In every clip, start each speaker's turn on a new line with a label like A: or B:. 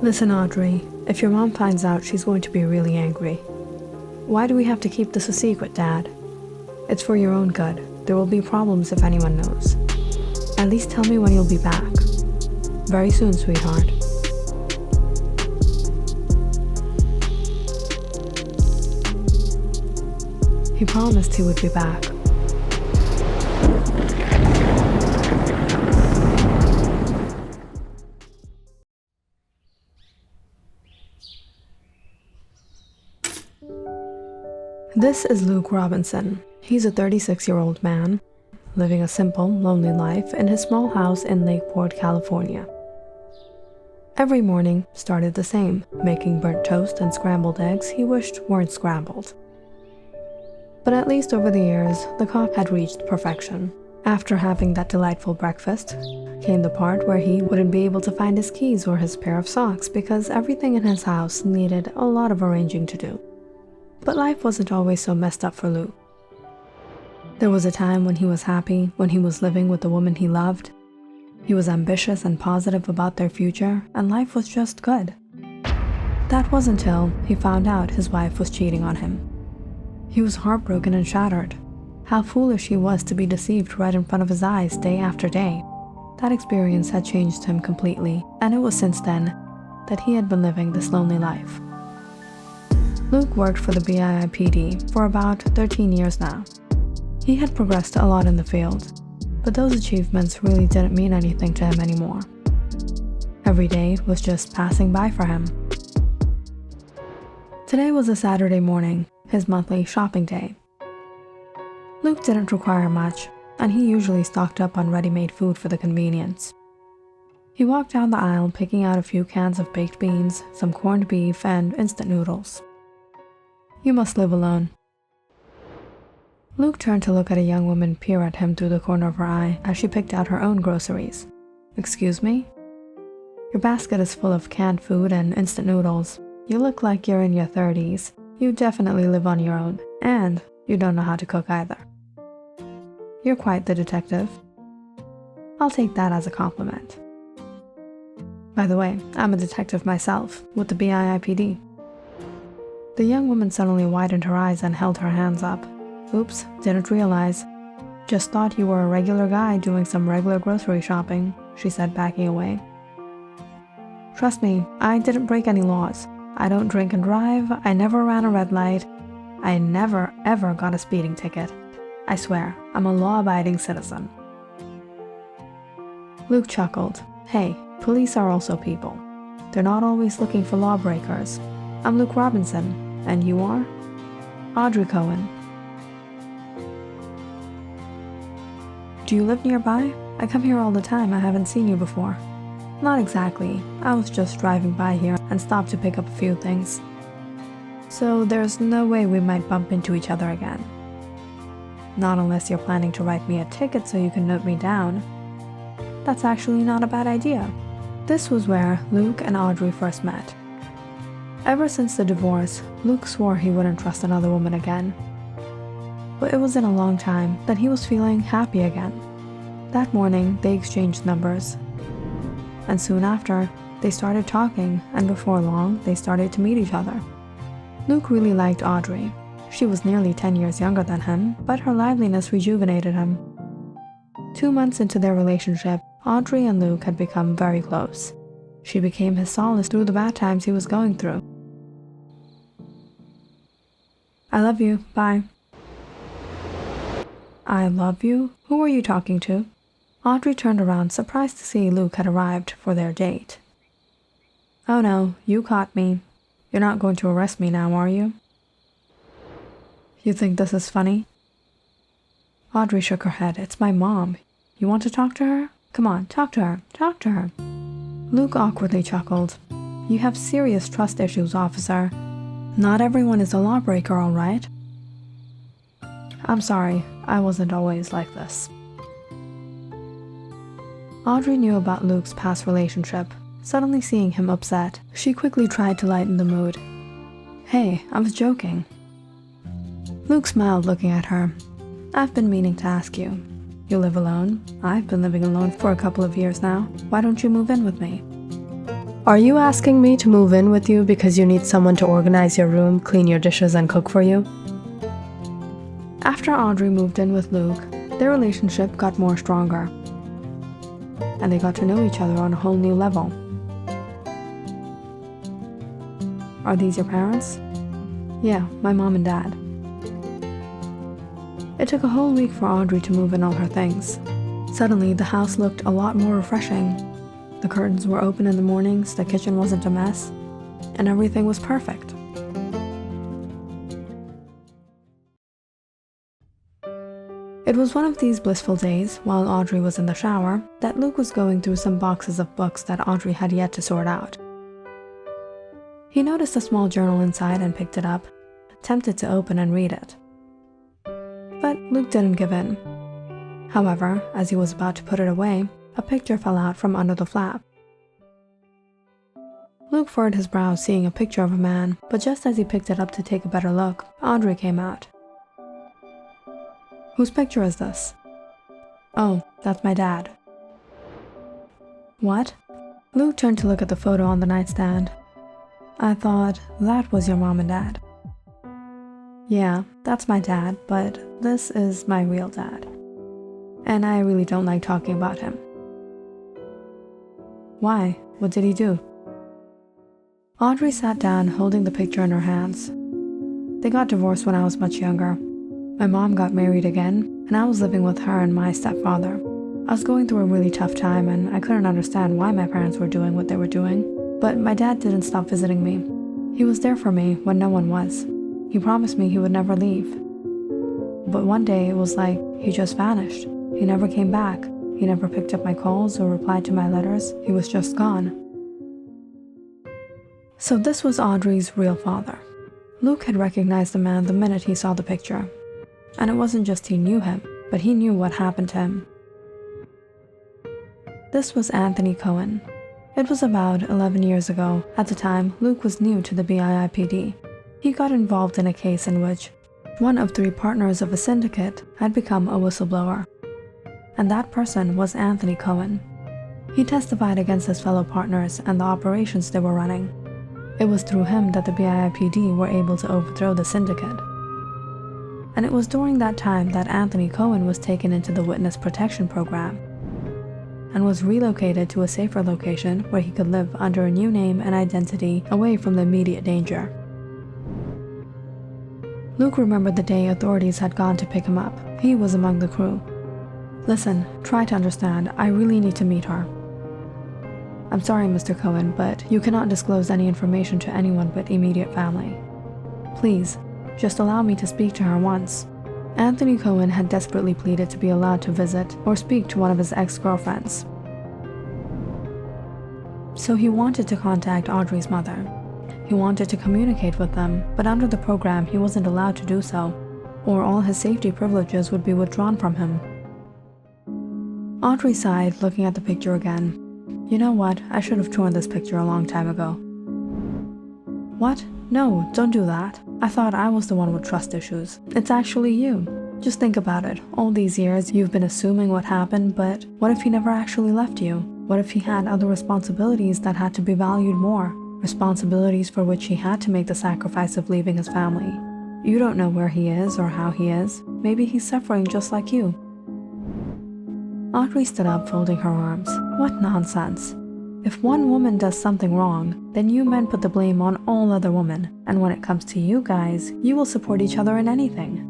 A: Listen, Audrey, if your mom finds out, she's going to be really angry. Why do we have to keep this a secret, Dad? It's for your own good. There will be problems if anyone knows. At least tell me when you'll be back. Very soon, sweetheart. He promised he would be back. This is Luke Robinson. He's a 36-year-old man, living a simple, lonely life in his small house in Lakeport, California. Every morning started the same, making burnt toast and scrambled eggs he wished weren't scrambled. But at least over the years, the coffee had reached perfection. After having that delightful breakfast, came the part where he wouldn't be able to find his keys or his pair of socks because everything in his house needed a lot of arranging to do. But life wasn't always so messed up for Luke. There was a time when he was happy, when he was living with the woman he loved. He was ambitious and positive about their future, and life was just good. That was until he found out his wife was cheating on him. He was heartbroken and shattered. How foolish he was to be deceived right in front of his eyes day after day. That experience had changed him completely, and it was since then that he had been living this lonely life. Luke worked for the BIIPD for about 13 years now. He had progressed a lot in the field, but those achievements really didn't mean anything to him anymore. Every day was just passing by for him. Today was a Saturday morning, his monthly shopping day. Luke didn't require much, and he usually stocked up on ready-made food for the convenience. He walked down the aisle picking out a few cans of baked beans, some corned beef, and instant noodles. You must live alone. Luke turned to look at a young woman peer at him through the corner of her eye as she picked out her own groceries. Excuse me? Your basket is full of canned food and instant noodles. You look like you're in your 30s. You definitely live on your own, and you don't know how to cook either. You're quite the detective. I'll take that as a compliment. By the way, I'm a detective myself, with the BIIPD. The young woman suddenly widened her eyes and held her hands up. Oops, didn't realize. Just thought you were a regular guy doing some regular grocery shopping, she said, backing away. Trust me, I didn't break any laws. I don't drink and drive, I never ran a red light, I never ever got a speeding ticket. I swear, I'm a law-abiding citizen. Luke chuckled. Hey, police are also people. They're not always looking for lawbreakers. I'm Luke Robinson, and you are? Audrey Cohen. Do you live nearby? I come here all the time, I haven't seen you before. Not exactly, I was just driving by here and stopped to pick up a few things. So there's no way we might bump into each other again. Not unless you're planning to write me a ticket so you can note me down. That's actually not a bad idea. This was where Luke and Audrey first met. Ever since the divorce, Luke swore he wouldn't trust another woman again. But it was in a long time that he was feeling happy again. That morning, they exchanged numbers. And soon after, they started talking, and before long, they started to meet each other. Luke really liked Audrey. She was nearly 10 years younger than him, but her liveliness rejuvenated him. 2 months into their relationship, Audrey and Luke had become very close. She became his solace through the bad times he was going through. I love you. Bye. I love you? Who were you talking to? Audrey turned around, surprised to see Luke had arrived for their date. Oh no, you caught me. You're not going to arrest me now, are you? You think this is funny? Audrey shook her head. It's my mom. You want to talk to her? Come on, talk to her. Talk to her. Luke awkwardly chuckled. You have serious trust issues, officer. Not everyone is a lawbreaker, all right? I'm sorry, I wasn't always like this. Audrey knew about Luke's past relationship. Suddenly seeing him upset, she quickly tried to lighten the mood. Hey, I was joking. Luke smiled, looking at her. I've been meaning to ask you. You live alone? I've been living alone for a couple of years now. Why don't you move in with me?
B: Are you asking me to move in with you because you need someone to organize your room, clean your dishes, and cook for you?
A: After Audrey moved in with Luke, their relationship got more stronger, and they got to know each other on a whole new level. Are these your parents? Yeah, my mom and dad. It took a whole week for Audrey to move in all her things. Suddenly, the house looked a lot more refreshing. The curtains were open in the mornings, the kitchen wasn't a mess, and everything was perfect. It was one of these blissful days, while Audrey was in the shower, that Luke was going through some boxes of books that Audrey had yet to sort out. He noticed a small journal inside and picked it up, tempted to open and read it. But Luke didn't give in. However, as he was about to put it away, a picture fell out from under the flap. Luke furrowed his brows seeing a picture of a man, but just as he picked it up to take a better look, Audrey came out. Whose picture is this? Oh, that's my dad. What? Luke turned to look at the photo on the nightstand. I thought that was your mom and dad. Yeah, that's my dad, but this is my real dad. And I really don't like talking about him. Why? What did he do? Audrey sat down holding the picture in her hands. They got divorced when I was much younger. My mom got married again, and I was living with her and my stepfather. I was going through a really tough time, and I couldn't understand why my parents were doing what they were doing. But my dad didn't stop visiting me. He was there for me when no one was. He promised me he would never leave. But one day it was like he just vanished. He never came back. He never picked up my calls or replied to my letters. He was just gone. So this was Audrey's real father. Luke had recognized the man the minute he saw the picture. And it wasn't just he knew him, but he knew what happened to him. This was Anthony Cohen. It was about 11 years ago. At the time, Luke was new to the BIIPD. He got involved in a case in which one of 3 partners of a syndicate had become a whistleblower. And that person was Anthony Cohen. He testified against his fellow partners and the operations they were running. It was through him that the BIIPD were able to overthrow the syndicate. And it was during that time that Anthony Cohen was taken into the Witness Protection Program and was relocated to a safer location where he could live under a new name and identity away from the immediate danger. Luke remembered the day authorities had gone to pick him up. He was among the crew. Listen, try to understand. I really need to meet her. I'm sorry, Mr. Cohen, but you cannot disclose any information to anyone but immediate family. Please, just allow me to speak to her once. Anthony Cohen had desperately pleaded to be allowed to visit or speak to one of his ex-girlfriends. So he wanted to contact Audrey's mother. He wanted to communicate with them, but under the program he wasn't allowed to do so, or all his safety privileges would be withdrawn from him. Audrey sighed, looking at the picture again. You know what? I should have torn this picture a long time ago. What? No, don't do that. I thought I was the one with trust issues. It's actually you. Just think about it. All these years you've been assuming what happened, but what if he never actually left you? What if he had other responsibilities that had to be valued more? Responsibilities for which he had to make the sacrifice of leaving his family. You don't know where he is or how he is. Maybe he's suffering just like you. Audrey stood up, folding her arms. What nonsense. If one woman does something wrong, then you men put the blame on all other women, and when it comes to you guys, you will support each other in anything.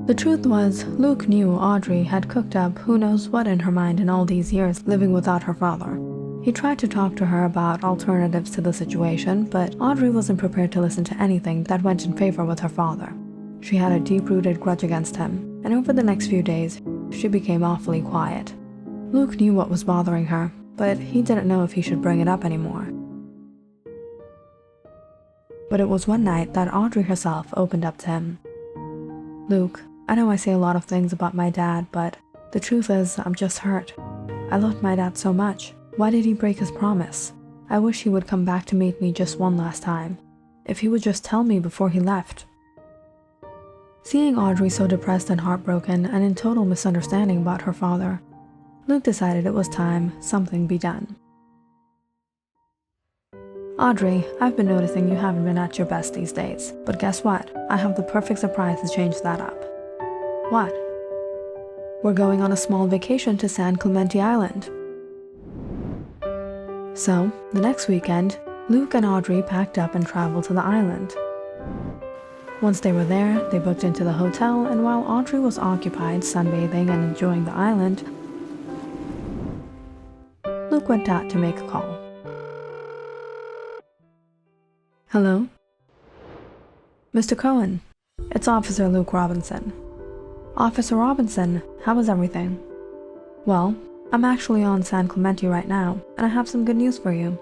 A: The truth was, Luke knew Audrey had cooked up who knows what in her mind in all these years living without her father. He tried to talk to her about alternatives to the situation, but Audrey wasn't prepared to listen to anything that went in favor with her father. She had a deep-rooted grudge against him, and over the next few days, she became awfully quiet. Luke knew what was bothering her, but he didn't know if he should bring it up anymore. But it was one night that Audrey herself opened up to him. Luke, I know I say a lot of things about my dad, but the truth is I'm just hurt. I loved my dad so much. Why did he break his promise? I wish he would come back to meet me just one last time. If he would just tell me before he left. Seeing Audrey so depressed and heartbroken and in total misunderstanding about her father, Luke decided it was time something be done. Audrey, I've been noticing you haven't been at your best these days, but guess what? I have the perfect surprise to change that up. What? We're going on a small vacation to San Clemente Island. So, the next weekend, Luke and Audrey packed up and traveled to the island. Once they were there, they booked into the hotel, and while Audrey was occupied sunbathing and enjoying the island, Luke went out to make a call. Hello? Mr. Cohen, it's Officer Luke Robinson. Officer Robinson, how is everything? Well, I'm actually on San Clemente right now, and I have some good news for you.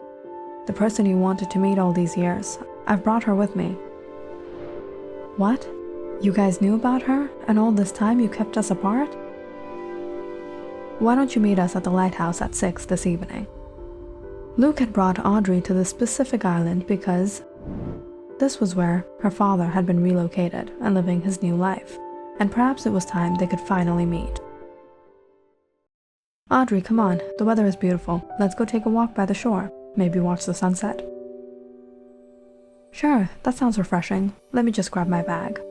A: The person you wanted to meet all these years, I've brought her with me. What? You guys knew about her, and all this time you kept us apart? Why don't you meet us at the lighthouse at 6 this evening? Luke had brought Audrey to this specific island because this was where her father had been relocated and living his new life, and perhaps it was time they could finally meet. Audrey, come on, the weather is beautiful. Let's go take a walk by the shore, maybe watch the sunset. Sure, that sounds refreshing. Let me just grab my bag.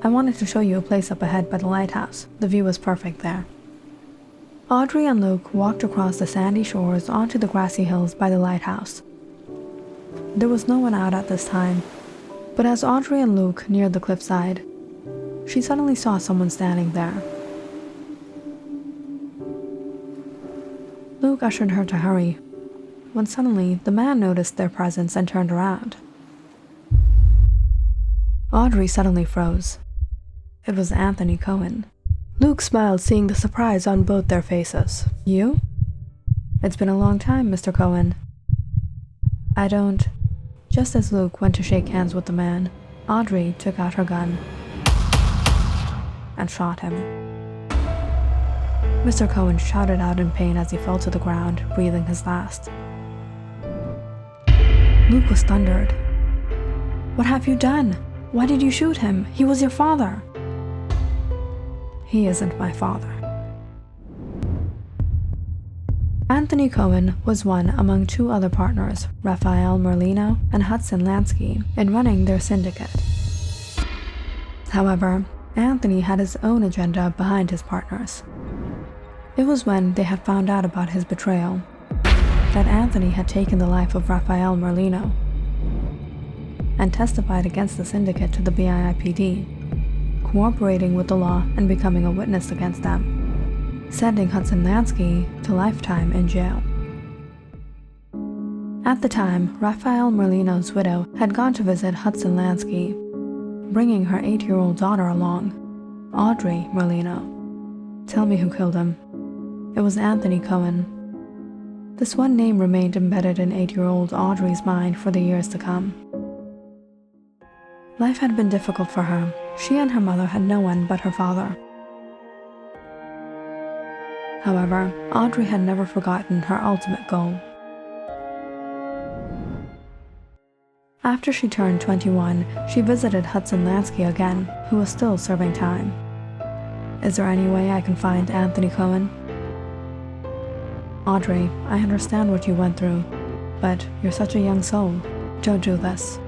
A: I wanted to show you a place up ahead by the lighthouse. The view is perfect there. Audrey and Luke walked across the sandy shores onto the grassy hills by the lighthouse. There was no one out at this time, but as Audrey and Luke neared the cliffside, she suddenly saw someone standing there. Luke ushered her to hurry, when suddenly the man noticed their presence and turned around. Audrey suddenly froze. It was Anthony Cohen. Luke smiled, seeing the surprise on both their faces. You? It's been a long time, Mr. Cohen. I don't... Just as Luke went to shake hands with the man, Audrey took out her gun and shot him. Mr. Cohen shouted out in pain as he fell to the ground, breathing his last. Luke was thundered. What have you done? Why did you shoot him? He was your father. He isn't my father. Anthony Cohen was one among two other partners, Raphael Merlino and Hudson Lansky, in running their syndicate. However, Anthony had his own agenda behind his partners. It was when they had found out about his betrayal that Anthony had taken the life of Raphael Merlino and testified against the syndicate to the BIIPD, cooperating with the law and becoming a witness against them, sending Hudson Lansky to lifetime in jail. At the time, Raphael Merlino's widow had gone to visit Hudson Lansky, bringing her 8-year-old daughter along, Audrey Merlino. Tell me who killed him. It was Anthony Cohen. This one name remained embedded in 8-year-old Audrey's mind for the years to come. Life had been difficult for her. She and her mother had no one but her father. However, Audrey had never forgotten her ultimate goal. After she turned 21, she visited Hudson Lansky again, who was still serving time. Is there any way I can find Anthony Cohen? Audrey, I understand what you went through, but you're such a young soul. Don't do this.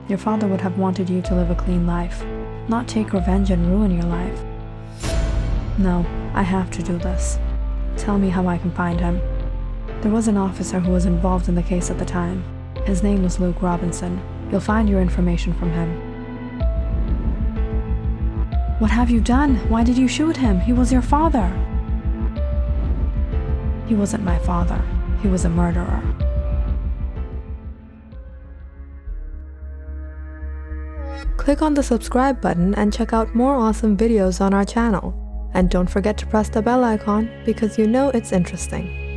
A: Your father would have wanted you to live a clean life, not take revenge and ruin your life. No, I have to do this. Tell me how I can find him. There was an officer who was involved in the case at the time. His name was Luke Robinson. You'll find your information from him. What have you done? Why did you shoot him? He was your father. He wasn't my father. He was a murderer. Click on the subscribe button and check out more awesome videos on our channel. And don't forget to press the bell icon because you know it's interesting.